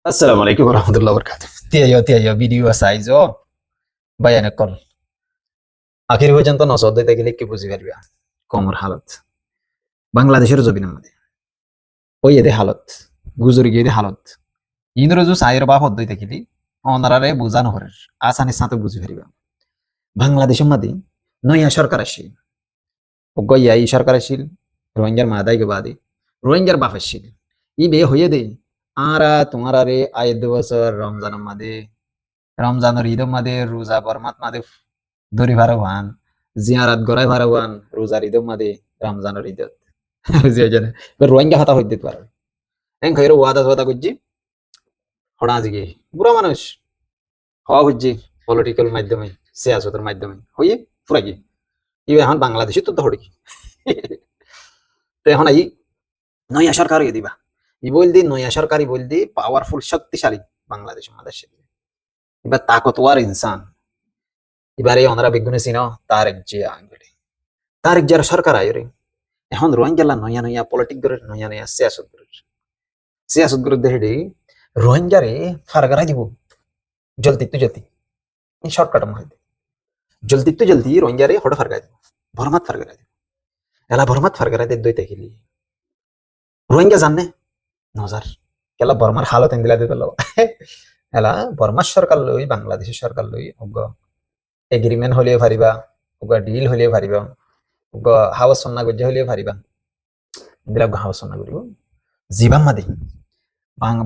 Assalamualaikum warahmatullahi wabarakatuh. Tiyo video সাইজও বায়ান call আখির পর্যন্ত নসদ দিতে গেলে কি বুঝি পারবা কমর হালত বাংলাদেশের জমিনের মধ্যে ওই এদের হালত গুজরি গিয়ে হালত ইন্দ্র যে সাইর বা হদ দিতে গেলি অনারারে বুঝানো হরে আসানির সাথে বুঝি পারিবা বাংলাদেশের মধ্যে নয়া সরকার আসিল গইয়া এই সরকার আসিল রোহিঙ্গার মাদাই বাদে রোহিঙ্গার বাপ আসিল ই বে হয়ে দে আরা তোমার আরে আয়ের বছর রমজানের মাঝে রমজানের ঈদের মাঝে রোজা বরমাত মাঝে দড়ি ভাড়া হন জিয়ারাত গড়াই ভাড়া হন রোজার ঈদের মাঝে রমজানের ঈদত বুঝিয়ে জানে এবার রোহিঙ্গা হাতা হইতে পারে এন খৈর ওয়াদা ওয়াদা করছি হড়া আজকে বুড়া মানুষ হওয়া হচ্ছে পলিটিক্যাল মাধ্যমে সিয়াসতের মাধ্যমে হইয়ে পুরা কি ইবে এখন বাংলাদেশে তো হড়ি তো এখন এই নয়া সরকার দিবা ই বলদি নয়া সরকারি বলদি পাওয়ারফুল শক্তিশালী বাংলাদেশ আমাদের সাথে এবার তাকতওয়ার ইনসান এবারে ওনারা বিজ্ঞানী চিনো তারেক জিয়া আঙ্গুলি তারেক জিয়ার সরকার আয়রে এখন রোহিঙ্গালা নয়া নয়া পলিটিক করে নয়া নয়া সিয়াসত করে দেখে রোহিঙ্গারে ফারগারাই দিব জলদি তো জলদি শর্টকাট মারি জলদি তো জলদি রোহিঙ্গারে হঠাৎ ফারগাই দিব ভরমাত ফারগারাই দিব এলা ভরমাত ফারগারাই দে দইতে গেলি রোহিঙ্গা জানে নজার কেলা বর্মার হালত এন্দিলা দিতে এলা বর্মার সরকার লই বাংলাদেশের সরকার লই এগ্রিমেন্ট হলেও পারিবা ডিল হলেও পারিবা হাওয়া সন্না গজ্জে হলেও পারিবা ইন্দিরা হাওয়া সন্না করিব জীবান মাদি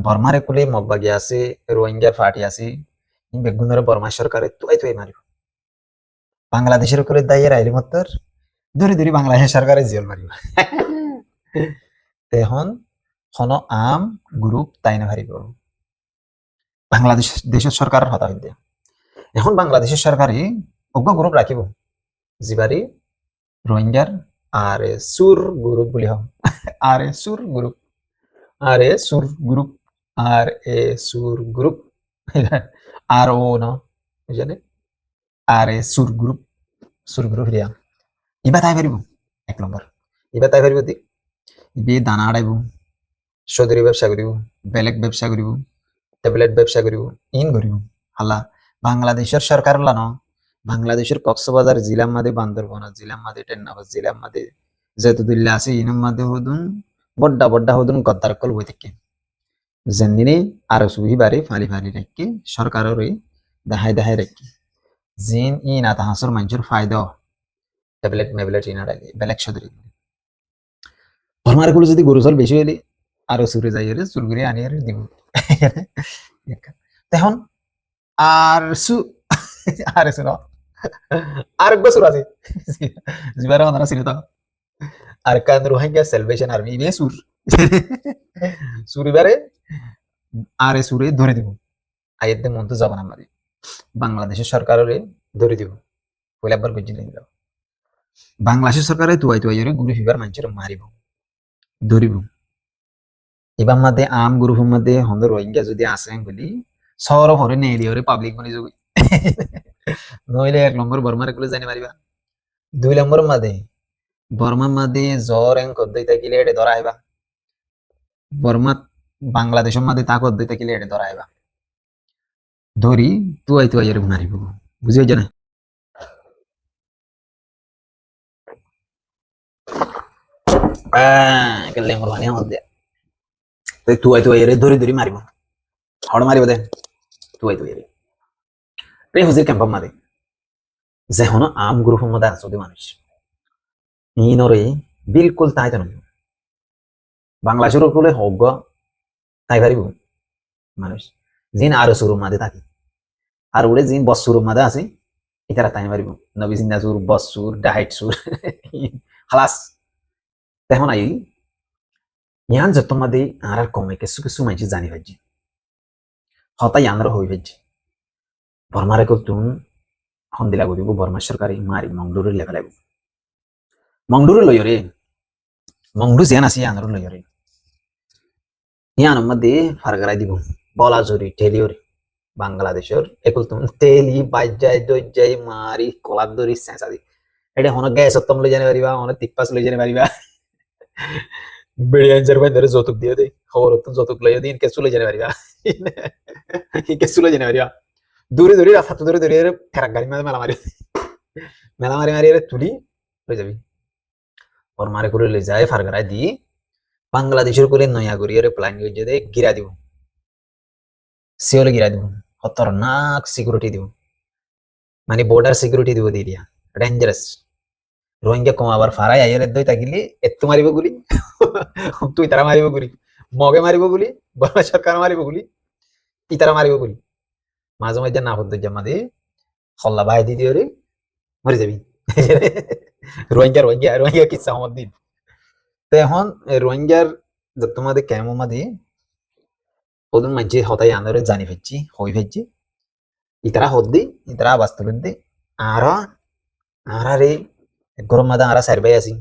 বর্মারে কুলে মগবাগি আছে রোহিঙ্গার ফাটি আছে বেগুনের বর্মা সরকারে তুই তুই মারিব বাংলাদেশের কুলে দায়ের আইলি মত্তর ধরে ধরে বাংলাদেশের সরকারে জেল মারিব এখন হন আম গ্রুপ তাই না হারিব বাংলাদেশ দেশের সরকারের হতা হইতে এখন বাংলাদেশের সরকারে অজ্ঞ গ্রুপ রাখিব জিবারি রোহিঙ্গার আর সুর গ্রুপ বলি হম আর সুর গ্রুপ আর সুর গ্রুপ আর সুর গ্রুপ আর ও ন জানে আর সুর গ্রুপ হিয়া ইবা তাই পারিব এক নম্বর ইবা তাই পারিব ইবে দানা আড়াইব সদরি ব্যবসা করিব বেলেগ ব্যবসা করিব ট্যাবলেট ব্যবসা করিব ইন করিব হালা বাংলাদেশের সরকার লানো বাংলাদেশের কক্সবাজার জেলার মাঝে বান্দরবন জেলার মাঝে টেন্নাবাদ জেলার মাঝে যেতুদুল্লা আছে ইনের মাঝে হদুন বড্ডা বড্ডা হদুন গদ্দার কল বই থেকে যেদিনে আরো সুবি বারে ফালি ফালি রেখে সরকারের দেখাই দেখাই রেখে জিন ই না তাহাসর মানুষের ফায়দা ট্যাবলেট মেবলেট ইনা রাখে বেলেগ সদরি ভরমার গুলো যদি গরু জল বেশি হইলে আরো সুরে যাই চুর করে আনি আর দিব তখন আর আর আর এক বছর আছে জিবারে ওনারা চিনে তো আর কান রোহিঙ্গা সেলভেশন আর্মি ইবে সুরিবারে আর সুরে ধরে দিব আয়ের মন তো যাবান আমাদের বাংলাদেশের সরকারের ধরে দিব পয়লা একবার বুঝিলেন বাংলাদেশের সরকারে তুয়াই তুয়াই গুরু ফিবার মানুষের মারিব ধরিব এবার মাঝে আম গ্রুপের মধ্যে হন্দ রোহিঙ্গা যদি আসেন বলি শহর ভরে নেই ওরে পাবলিক বনি যাবি নইলে এক নম্বর বর্মার গুলো জানি পারিবা দুই নম্বর মাঝে বর্মার মাঝে জ্বর এং কদ্দই থাকিলে এটা ধরা আইবা বর্মা বাংলাদেশের মাঝে তা কদ্দই থাকিলে এটা ধরা আইবা ধরি তুয়াই তুয়াই এর মারিব বুঝিয়ে জানে লেমর মানে মধ্যে তুয়াই তুয়াই এর ধরি ধরি মারিব হড় মারিব দে তুয়াই তুয়াই এর প্রে হুজির ক্যাম্পার মারে যে হন আম গ্রুপের মধ্যে আছে মানুষ ইনরে বিলকুল তাই জানো বাংলাদেশের কোলে হগ তাই পারিব মানুষ জিন আরো সুর মাঝে থাকে আর ওরে জিন বসুর মাঝে আছে এটারা তাই পারিব নবী জিন্দা সুর বসুর ডাইট সুর খালাস তেমন আই ইয়ান যত মাঝে আর কমে কিছু কিছু মানুষ জানি ভাজি হতাই আনরা হই ভাজি বর্মারে তুন হন্দিলা করিব বর্মা সরকারি মারি মংডুরের লেখা লাগব মংডুরে লইরে মংডু জেন আসি আনর লইরে ইয়ান মধ্যে ফারগারাই দিব বলা জরি টেলিওরে বাংলাদেশের একুল তুমি তেলি বাজ্জাই দজ্জাই মারি কলার দরি সেঁচা দি এটা হন গ্যাস সপ্তম লই জানি পারিবা হন তিপ্পাস লই জানি পারিবা বেড়ি আনসার ভাই ধরে যৌতুক দিয়ে দেয় খবর যৌতুক লইয়া দিন কে চলে জানি পারিবা কে সুলো জেনে পারিবা দূরে দূরে রাস্তা দূরে দূরে ঠেরাক গাড়ি মাঝে মেলা মারি মারি তুলি লই যাবি ওর মারে করে লই যায় ফারগারায় দি বাংলাদেশের করে নয়া করি প্ল্যান করে দে গিরা দিব সিওলে গিরা দিব খতরনাক সিকিউরিটি দিব মানে বর্ডার সিকিউরিটি দিব দি দিয়া ডেঞ্জারাস রোহিঙ্গা কমাবার ফারাই আইয়ের দই তাকিলি এত্তু মারিব গুলি তুই তারা মারিব গুলি মগে মারিব গুলি বাংলা সরকার মারিব গুলি ই তারা মারিব গুলি মাঝে মাঝে না হতো জামা দি হল্লা বাই দি দিয়ে মরে যাবি রোহিঙ্গা রোহিঙ্গা রোহিঙ্গা কিসা আমার দিন তো এখন রোহিঙ্গার তোমাদের কেমন মাদি ওদের মাঝে হতাই আন্দোলন জানি ফেলছি হই ফেলছি ইতারা হদ্দি ইতারা বাস্তবদি আর আরে গরম মাদা আরা চার ভাই আছি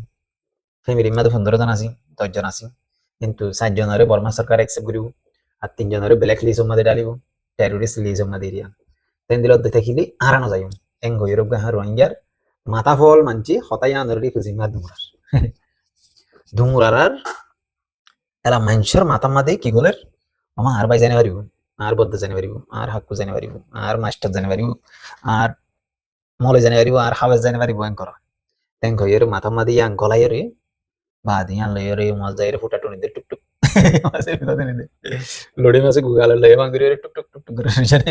ফ্যামিলির মধ্যে 15 জন আছি 10 জন আছি কিন্তু 4 জনের বর্মা সরকার একসেপ্ট করিব আর 3 জনের ব্ল্যাক লিস্ট মধ্যে ডালিব টেরোরিস্ট লিস্ট মধ্যে এরিয়া তেন দিলত দেখিলি আরানো যাই এং গইরব গা রোহিঙ্গার মাথা ফল মানছি হতাই আন্দোলন খুঁজি মা দুমরার দুমরার এলা মানুষের মাথা মাদে কি গলের আমার আর ভাই জানি পারিব আর বদ্ধ জানি পারিব আর হাক্কু জানি পারিব আর মাস্টার জানি পারিব আর মলে জানি পারিব আর হাবেজ জানি পারিব এং করা তেন গইর মাথা মাদি আং গলাইরে বাদি আন লইরে মাছ যাইরে ফুটা টুনি দে টুক টুক মাছে বিদাতে নে লোডে মাছে গুগাল লয়ে মাঙ্গরে টুক টুক টুক টুক করে জানে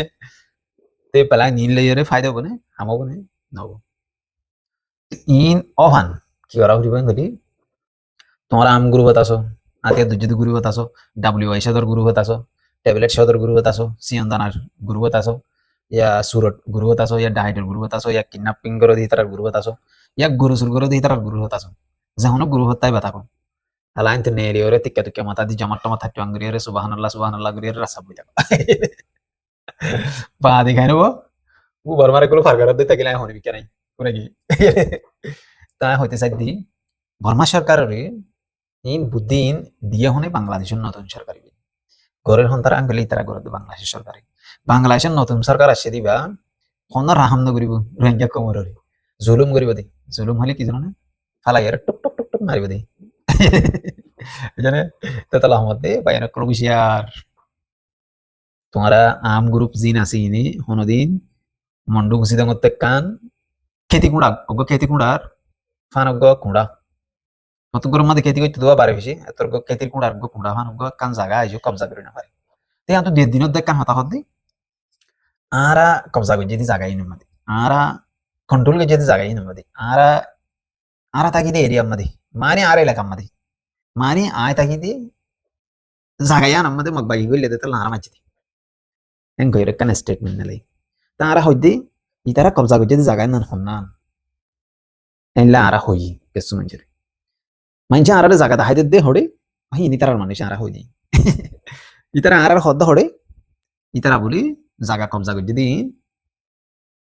তে পেলা নীল লইরে ফায়দা বনে হামো বনে নব ইন অভান কি করা হইব গলি তোমার আম গুরু বাতাসো আতে দুজদি গুরু বাতাসো ডব্লিউআই সদর গুরু বাতাসো ট্যাবলেট সদর গুরু বাতাসো সিয়ন্দানার গুরু বাতাসো या सूरत गुरु बातासो या डाइटर गुरु बातासो या किडनैपिंग करो दी तरह गुरु बातासो या गुरु सुर करो दी तरह गुरु बातासो जहाँ गुरु होता है बताको alain tu neri ore tikka tikka mata di jamat tomat hatu angri ore subhanallah guri ore rasa buja ba dikhai no wo barmare gulo fargarat de takila honi bi kanai pura gi ta hoite saddi Varma সরকারের in বুদ্দিন দিয়ে হনে বাংলাদেশের নতুন সরকার গরের হন তারা আঙ্গুলি তারা গড় বাংলাদেশের সরকারি বাংলাদেশের নতুন সরকার আসছে দিবা কোন রাহাম ন করিব রোহিঙ্গা কমরে জুলুম করিব দি জুলুম হলে কি জানো না ফালাই এর টুক টুক টুক টুক মারিব দি জানে তেতাল আহমদ দে বাইনা ক্রবিশিয়ার তোমারা আম গ্রুপ জিন আসি ইনি হনদিন মন্ডু গুসিদা মতে কান খেতি কুড়ার ফানগ কুড়া নতুন গরম মধ্যে খেতি করতে দেওয়া বারে বেশি তোর খেতির কুড়ার কুড়া ফানগ কান জায়গা আইজো কবজা করে না পারে তে আন্ত দেড় দিনত দেখ কান হতাহত দি আরা কবজা করে যদি জায়গায় নমাদি আরা কন্ট্রোল করে যদি জায়গায় নমাদি আরা তাকি দে এরিয়া মধ্যে মানে আর এলাকা মধ্যে মানে আয় তাকি দে জায়গায় নমাদি মগবাগি গইলে দে তাল আরা মাঝি এন কইরে কান স্টেটমেন্ট নেলাই তারা হইদি ইতারা কবজা করে যদি জায়গায় নন হন না এনলা আরা হই কেসু মঞ্জরে মানছে আরারে জায়গা দাহাইতে দে হড়ে ভাই ইনি তারার মানুষ আরা হই ইতারা আরার হদ্দ হড়ে ইতারা বলি জায়গা কবজা করে যদি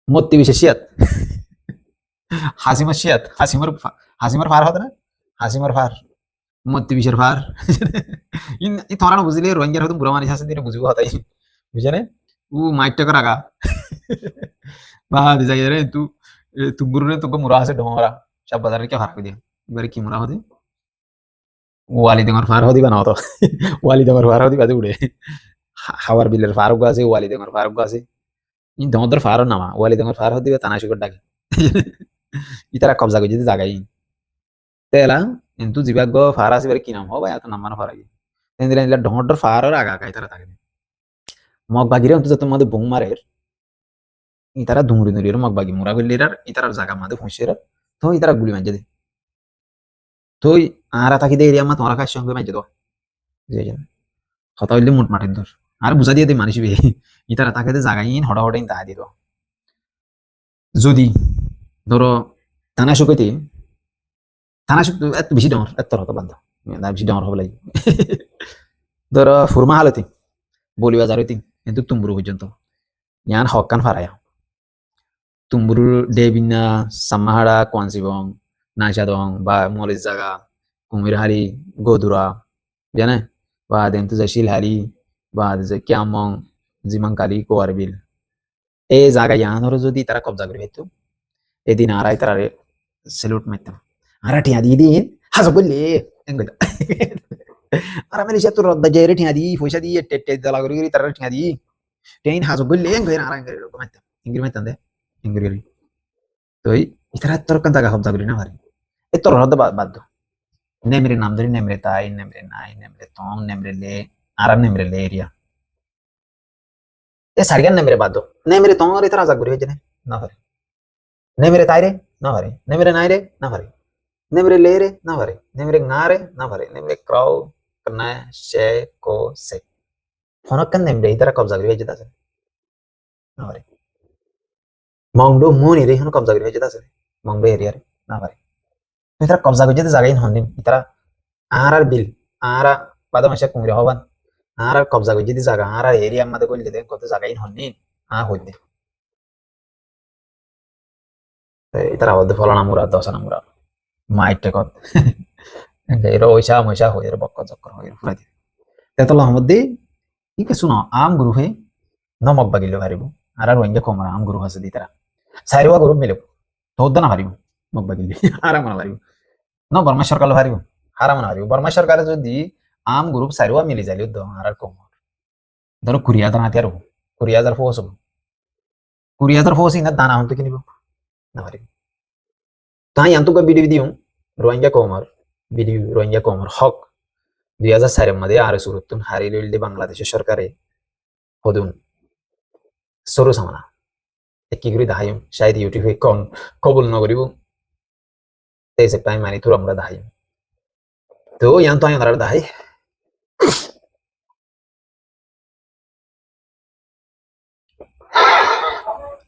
মত্তি বিশেষিয়াত হাসিমার ফার হতো না হাসিমার ফার মত্তি বিশের ফার ই তোরা না বুঝলে রোহিঙ্গার হতো বুড়া মানুষ আছে দিনে বুঝবো হতাই বুঝে না ও মাইট টাকা রাখা বা যাই রে তু গুরুরে তোকে মুরা আছে ডমরা সব বাজারে কে ফার করে দিয়ে এবারে কি মুরা হতে ওয়ালি দেঙর ফার হদি বানাও তো ওয়ালি দেঙর ফার হদি বাদে উড়ে হাওয়ার বিলের ফারুক আছে ওয়ালি দেঙর ফারুক আছে ইন দমদর ফারও নামা ওয়ালি দেঙর ফার হদি তানাশিকর ডাকে ইতারা কবজা করে যদি জাগাই তেলা কিন্তু জিবাগ ফার আছে বারে কি নাম হবে এত নাম মানে ফার আগে তেন্দিলা ইলা ডমদর ফারর আগা কাই তারা থাকে মগ বাগিরে অন্তত তোমাদের বং মারের ইতারা দুমুরি দুরির মগ বাগি মুরা গলিরার ইতারার জায়গা মাদে ফুঁসের তো ইতারা গুলি মাঝে দে তুই আরা তাকি দে এরিয়া মা তোমার কাছে সঙ্গে মাঝে দাও কথা হইলে মুট মাঠের দূর আর বুঝা দিয়ে দে মানুষ বে ইতারা তাকে জাগাইন হড়া হড়াইন তাহা দিল যদি ধরো থানা শুকাইতে থানা শুক এত বেশি ডর এত হতো বান্ধ বেশি ডর হবে লাগে ধরো ফুরমা হালতি বলিবা যারতি কিন্তু তুমবুরু পর্যন্ত ইয়ান হকান ফারায়া তুমবুরু ডেবিনা সামাহাড়া কোয়ানসিবং নাইসাদং বা মলিস জাগা কুমিরহারি গোদুরা জানে বা দেন্তু যে শিলহারি বা যে ক্যামং জিমাংকালি কোয়ারবিল এই জায়গা ইয়ানোর যদি তারা কবজা করে পেতো এদিন আড়াই তারারে সেলুট মারতাম আরা টিয়া দিয়ে দিন হাসো বললে আর আমি রিসা তোর রদ্দা জেরে ঠিয়া দি পয়সা দিয়ে টেটে দলা করি করি তারা ঠিয়া দি টেইন হাজু গলে গই আর আঙ্গরি রকম মাইতাম ইংরি মাইতাম দে ইংরি তো ইতারা তোর কান জায়গা কবজা করি না ভারি এ তোর রদ্দা বাদ nemre নাম ধরি nemre তাই nemre নাই nemre তং nemre লে আর nemre লে এরিয়া এ সারিগান nemre বাদ nemre তং আর ইতারা জাগ করি হইছে না ভারি nemre তাই রে না ভারি nemre নাই রে না ভারি nemre le re na vare nemre ngare na vare nemre crow kna she ko se honak kan nemre itara kabza gri vejda se na vare mongdo moni re hono kabza gri vejda se mongdo area re na vare itara kabza gri jete jaga in honin itara arar bil ara pada masha kungre hoban arar kabza gri jete jaga arar area made kol jete kot jaga in honin a hodde itara hodde folana mura dosana mura মাইটে কত এর ওইসা মইসা হই এর বক্ক চক্কর হই পুরা দিন তেতলা মধ্যে ঠিক শুনো আম গুরু হে নমক বাগিলে পারিব আর রোহিঙ্গা কমরা আম গুরু আছে দিতারা সাইরওয়া গুরু মিলে তোদ না পারিব মক বাগিলে আরাম না পারিব ন বর্মা সরকার পারিব আরাম না পারিব বর্মা সরকার যদি আম গ্রুপ সাইরওয়া মিলি যাইলে দ আর কম ধরো 20,000 হাতিয়ার 20,000 ফোস 20,000 ফোস ইনা দানা হতে কিনিব না পারিব তাই আন্তক বিডি দিও রোহিঙ্গা কমর বিডি রোহিঙ্গা কমর হক 2004 मध्ये আর সুরতুন হারিলদি বাংলাদেশের সরকারে হদুন সরু সামনা একই করে দাহাইম শায়দ ইউটিউবে কোন কবুল নগরিব তেইশ টাইম মানি তুর আমরা দাহাইম তো ইয়ান তো আইন দাহাই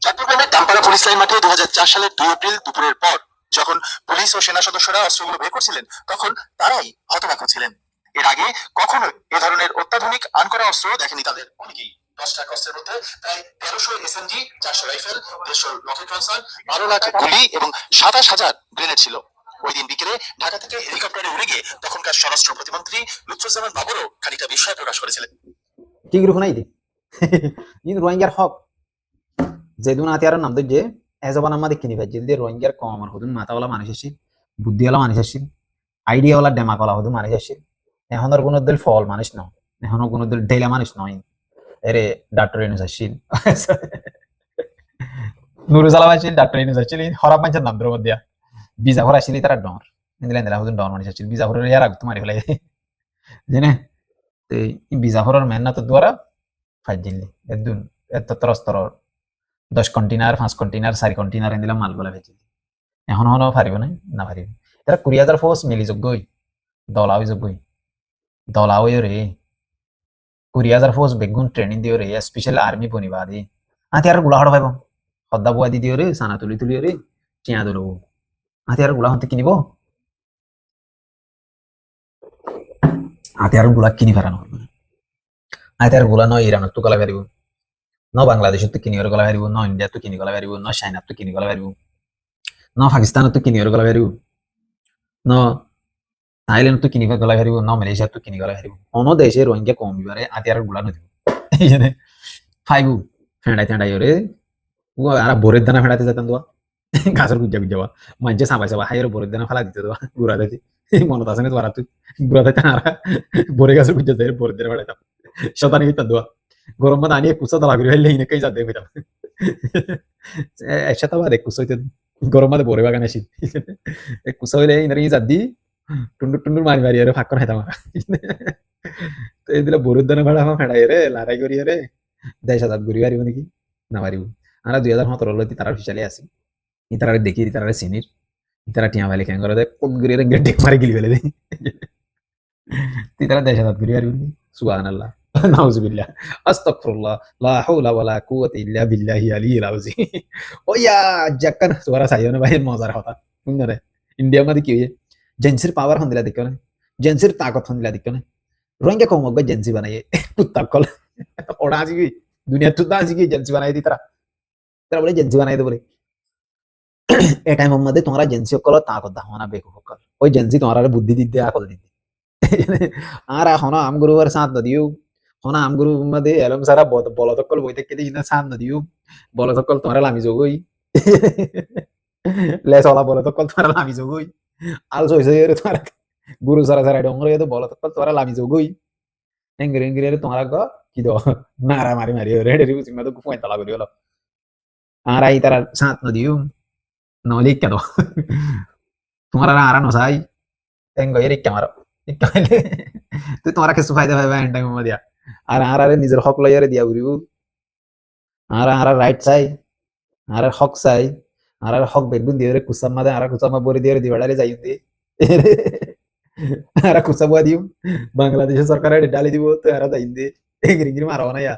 চট্টগ্রামের দামপাড়া পুলিশ লাইন মাঠে 2004 সালের 2 এপ্রিল দুপুরের পর যখন পুলিশ ও সেনা সদস্যরা অস্ত্রগুলো বের করছিলেন তখন তারাই হতবাক হচ্ছিলেন। এর আগে কখনো এ ধরনের অত্যাধুনিক আনকরা অস্ত্র দেখেনি তাদের অনেকেই। 10টা অস্ত্রের মধ্যে প্রায় 1300 SMG, 400 rifle, 150 rocket launcher, 12 lakh গুলি এবং 27,000 গ্রেনেড ছিল। ওই দিন বিকেলে ঢাকা থেকে হেলিকপ্টারে উড়ে গিয়ে তখনকার স্বরাষ্ট্র প্রতিমন্ত্রী লুৎফুজ্জামান বাবরও খানিকটা বিস্ময় প্রকাশ করেছিলেন। কি গ্রুপ নাই দি ইন রোহিঙ্গার হক যেদুন আতিয়ার নাম দে যে এজবান আমাদের কিনি ভাই জলদি রোহিঙ্গার কম আর হদুন মাথাওয়ালা মানুষ আসিল বুদ্ধিওয়ালা মানুষ আসিল আইডিয়াওয়ালা ডেমাকওয়ালা হদুন মানুষ আসিল এখন আর কোনো দিল ফল মানুষ ন এখনো কোনো দিল ডেলা মানুষ নয় এরে ডাক্তার ইনুস আসিল নুরুজালাম আসিল ডাক্তার ইনুস আসিল হরাপ মানুষের নাম ধরে দিয়া বিজাফর আসিল তারা ডর দিলেন দিলা হদুন ডর মানুষ আসিল বিজাফরের ইয়ার আগ মারি ফেলাই জেনে বিজাফরের মেহনত দ্বারা ফাইজ দিল্লি এদুন এত তরস্তর 10 কন্টেনার 5 কন্টেনার 4 কন্টেনার এনে দিলাম মালগুলা ভেজি এখন হনো পারিব না পারিব তারা 20,000 ফোর্স মিলি যোগ্যই দলাও যোগ্যই দলাও রে 20,000 ফোর্স বেগুন ট্রেনিং দিও রে স্পেশাল আর্মি বনিবা দি আতিয়ার গুলা হড় পাইব হদ্দা বুয়া দি দিও রে সানা তুলি তুলি রে চিয়া দলো আতিয়ার গুলা হতে কিনিব আতিয়ার গুলা কিনি পারানো আতিয়ার গুলা নয় ইরানত তো গলা পারিব ন বাংলাদেশ তো কিনি গলা পারিব ন ইন্ডিয়া তো কিনি গলা পারিব ন চাইনা তো কিনি গলা পারিব ন পাকিস্তান তো কিনি গলা পারিব ন থাইল্যান্ড তো কিনি গলা পারিব ন মালয়েশিয়া তো কিনি গলা পারিব অন্য দেশে রোহিঙ্গা কমিবারে আতিয়ার গুলা নদিব এইজনে ফাইবু ফেঁড়াই ফেঁড়াই রে আর বোরের দানা ফেঁড়াতে যেতাম দোয়া গাছের গুজা গুজাবা মাঝে সাবাই সাবা হাইয়ের বোরের দানা ফেলা দিতে দেওয়া গুড়া দিতে মনত আছে না তোরা তুই গুড়া দিতে আর বোরে গাছের গুজা দেয় বোরের দানা ফেড়াইতাম শতানি হইতাম দোয়া গরম মধ্যে আনিয়ে কুচা দলা করে হইলে হিনে কেই যাতে হইতাম একসাথে আবার এক কুচা হইতে গরম মধ্যে বোরে বাগান আসি এক কুচা হইলে ইনারে যাত দি টুন্ডুর টুন্ডুর মারি মারি আরে ফাঁক করে খাইতাম তো এই দিলে বোরের দানা ফেড়া ফেড়াই রে লড়াই করি রে 10,000 ঘুরি পারিব নাকি না পারিব আমরা 2017 লতি তারা ফিসালে আছি ইতারা দেখি ইতারা সিনির ইতারা টিয়া ভাই কেন করে কোন ঘুরি রে ডেক মারি গিলি ফেলে দেই ইতারা 10,000 ঘুরি পারিব নাকি সুবহানাল্লাহ নাউজুবিল্লাহ আস্তাগফিরুল্লাহ লা হাওলা ওয়ালা কুওয়াতা ইল্লা বিল্লাহি আলিয়্যিল আযীম ওয়া জাক্কান সুরা সাইয়নে ভাই মজার কথা শুনরে ইন্ডিয়া মধ্যে কি হইছে জেন্সির পাওয়ার হন দিলা দেখো না জেন্সির তাকত হন দিলা দেখো না রোহিঙ্গা কম হবে জেন্সি বানাইয়ে তাকল ওড়া আজি দুনিয়া তো আজি কি জেন্সি বানাই দি তারা তারা বলে জেন্সি বানাই দে বলে এ টাইম মধ্যে তোমরা জেন্সি কল তাকত দাও না বেকু কল ওই জেন্সি তোমরা বুদ্ধি দিতে আকল দিতে আর এখন আম গুরুবার সাথ দিও হনা আম গুরু মধ্যে এলম সারা বলতকল বই থেকে দিই না সাথ দিও বলতকল তোমরা লামি যোগই লেস ওলা বলতকল তোমরা লামি যোগই আল সইছে রে তোমরা guru sara sara dong itu bola tepat tuara lami jogoi engger engger তোমার গো কি do nara mari mari ore dari musim itu ku fuenta lagu diolo ara itara saat no dium no lik do তোমার ara no sai tengo erik kamaro তুই তোমার কিছু ফায়দা পাইবা and time দিয়া আর আর আরে নিজের হক লইয়ারে দিয়া বুড়িবু আর আর রাইট চাই আর হক চাই আর হক বেগুন দিয়ে কুসাম মাদে আর কুসামা বরি দিয়ে দিবাড়ারে যাই দি আর কুসাবুয়া দিও বাংলাদেশের সরকার ডালি দিব তো আর যাই দি এগরি গিরি মারো না ইয়া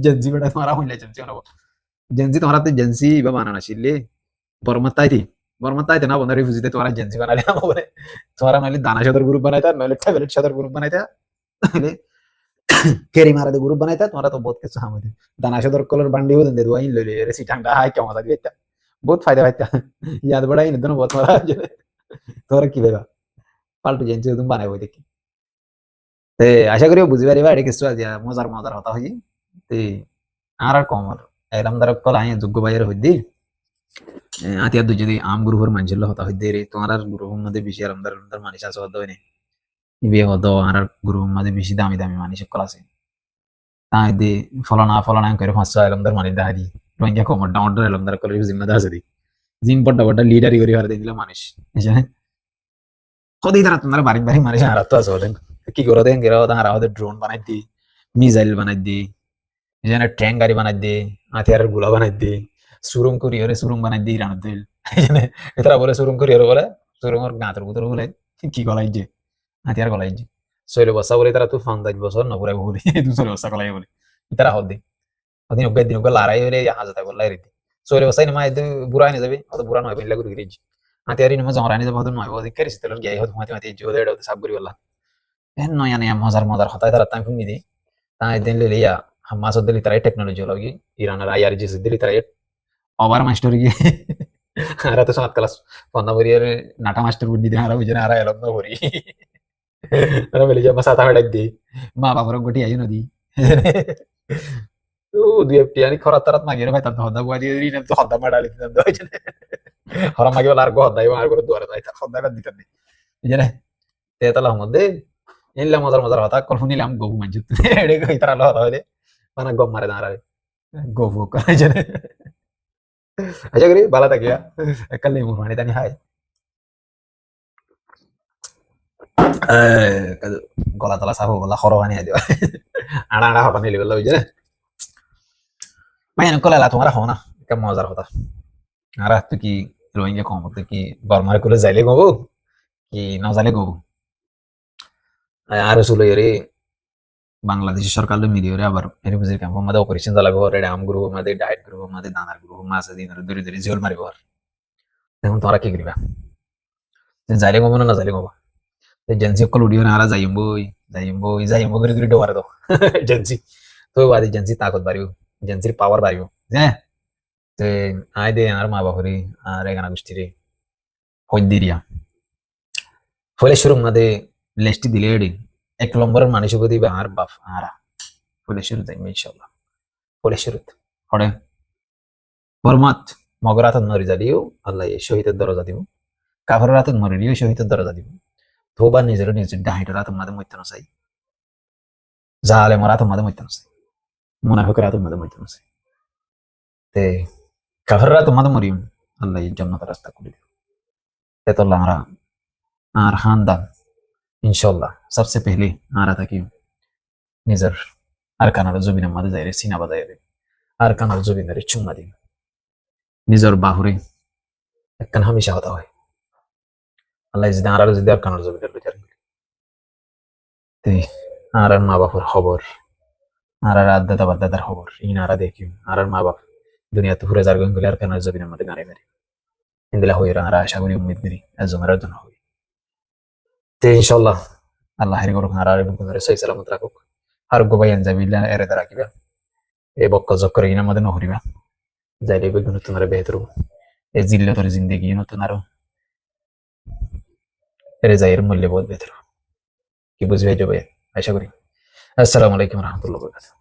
জেনজি বেটা তোমারা হইলে জেনজি হলো জেনজি তোমরা তো জেনজি বা বানানা ছিলি বর্মাতাইতে না বন্ধ রিফিউজিতে তোমরা জেনজি বানালে আমারে তোমরা নইলে দানা সদর গ্রুপ বানাইতা নইলে ট্যাবলেট সদর গ্রুপ বানাইতা নইলে কেরি মারা দে গ্রুপ বানাইতা তোমরা তো বহুত কিছু হামে দানা সদর কলর বান্ডি হতেন দে দুয়াইন লইলে রে সিটাংটা হাই কেমন লাগবে এটা বহুত ফায়দা পাইতা ইয়াদ বড়াই নিদন বহুত মারা তোমরা কি ভাইবা পাল্টু জেনজি তুমি বানাইবো দেখি তে আশা করি বুঝি পারিবা এটা কিছু আজি মজার মজার হতা হই তে আর আর কম আর এরম দ্বারা কল আই যোগ্য বাইরে হই দি আতিয়া দু যদি আম গ্রুপের মানুষের হতা হই দে রে তোমার আর গ্রুপের মধ্যে বেশি আরামদার মানুষ আছে হদ হইনি ইবে হদ আর গ্রুপের মধ্যে বেশি দামি দামি মানুষ কল আছে তাই দে ফলনা করে 500 আরামদার মানুষ দেখা দি রোহিঙ্গা কমর ডাউন আরামদার কল জিম্মেদার আছে দি জিম বড় বড় লিডারি করি আর দিলা মানুষ বুঝছেন কদি তারা তোমার বাড়ি বাড়ি মানুষ আর তো আছে ওদের কি করে দেন গেরা তারা ওদের ড্রোন বানাই দি মিসাইল বানাই দি যেন ট্যাঙ্ক গাড়ি বানাই দি হাতিয়ারের গুলা বানাই দি সুরুং করিয়রে সুরুং বানাই দি রান দিল এরা বলে সুরুং করিয়রে বলে সুরুংর গাঁতের ভিতরে বলে কি গলাই যে হাতিয়ার গলাই যে 16 বছর বলে তারা তুফান 10 বছর নপুরাই বলে 200 বছর গলাই বলে তারা হদ্দি ওদিন ওকে দিন ওকে লড়াই হলে হাজার বললাই রীতি 16 বছর নিমা এতে বুড়া নিয়ে যাবে অত বুড়া নয় পেলে ঘুরে গিয়েছি হাতিয়ারি নিমা জমরা নিয়ে যাবে নয় ওদিন কেরিস তেল গিয়ে হত মাতি মাতি জোরে এটা সাব করি বললা এন নয় নয় মজার হতায় তারা তাই ফুমি দি তাই দিন লইলে ইয়া হামাস দিলি তারাই টেকনোলজি লাগি ইরানের আইআরজিএস দিলি তারাই ওভার মাস্টার গিয়ে আর তো সাত ক্লাস পন্না বরিয়ার নাটা মাস্টার বুদ্ধি দিয়ে আর বুঝে আর এলম না বরি আর বলি যে মাসা তাহা ডাক দি মা বাবার গটি আই নদী ও দুই একটি আনি খরা তারাত মাগিয়ে ভাই তার হদা বুয়া দিয়ে রিনে তো হদা মাডালি দিতাম তো হইছে হরা মাগিয়ে আর গো হদাই আর করে দুয়ারে যাই তার হদাটা দিতাম নি বুঝে না তেতালা মধ্যে এলা মজার হতা কল শুনিলাম গবু মানজুত এড়ে কই তারা লহর হইলে মানে গম মারে দাঁড়ারে গবু করে জানে আশা করি ভালো থাকিয়া একাল নেই মুরমানি তানি হাই গলা তলা সাফ বলা খর বানিয়ে দিবা আড়া আড়া হটা নিলি বললো বুঝে ভাই কলা তোমার হো না কেমন মজার কথা আর তুই কি রোহিঙ্গা কম তুই কি গরমারে করে যাইলে গবু কি না যাইলে গবু আর শুলো রে বাংলাদেশের সরকার মিলিয়ে আবার রিফিউজি ক্যাম্প মধ্যে অপারেশন চালাবো রেড আম গ্রুপ মধ্যে ডায়েট গ্রুপ মধ্যে দানার গ্রুপ মাছ দিন ধরে ধরে জোল মারিব এখন তোরা কি করিবা যাইলে গবো না যাইলে গবো এজেন্সি কল উড়িও না যাইবো করে ধরে ডোয়ার দাও এজেন্সি তো বাদ এজেন্সি তাকত বাড়িও এজেন্সির পাওয়ার বাড়িও হ্যাঁ তো আই দে আর মা বাপরে আর এখানে গোষ্ঠীরে হইদিরিয়া ফলে শুরু মধ্যে লেস্টি দিলে এডি 1 নম্বরের মানুষ দিবে আর বাপ আরা ফলে শুরু যাই ইনশাআল্লাহ ফলে শুরু হড়ে বরমাত মগরাত নরি যাদিও আল্লাহ শহীদের দরজা দিব কাফের রাত মরিলিও শহীদের দরজা দিব থোবা নিজের ডাহিটা রাত মাঝে মইতে না চাই জালে মরাত মাঝে মইতে না চাই মুনাফিক রাত মাঝে মইতে না চাই তে কাফের রাত মাঝে মরিম আল্লাহ জান্নাতের রাস্তা করে দিব তেতল্লাহ আমরা আর খানদান इंशाल्लाह सबसे पहले आ रहा था कि निजर अरकान जुबिन मदे जाए सीना बजाए अरकान जुबिन रे चुम्मा दिन निजर बाहुरे একখান হামেশা হতা হয় আল্লাহ যদি আর যদি আরকান जुबिन রে বিচার তে আর মা বাবার খবর আর আদাতা বাদাদার খবর ইনারা দেখি আর মা বাপ দুনিয়াতে ঘুরে যার গঙ্গলে আরকান जुबिन মদে গারে গারে ইনদিলা হইরা আর আশা করি উম্মত করি আজমার জন্য হবে তে ইনশাআল্লাহ আল্লাহ হেরি করুক আর বুকুরে সহি সালামত রাখুক আর গোবাইন যাবিল্লা এরে রাখিবা এ বক্ক জক্করে ইনা মদে নহরিবা যাইলে বেগুন তোমার বেহতর এ জিল্লাতর জিন্দেগি নতুন আরো এরে যাইয়ের মূল্য বহুত বেহতর কি বুঝবে যাবে আশা করি আসসালামু আলাইকুম ওয়া রাহমাতুল্লাহি ওয়া বারাকাতুহু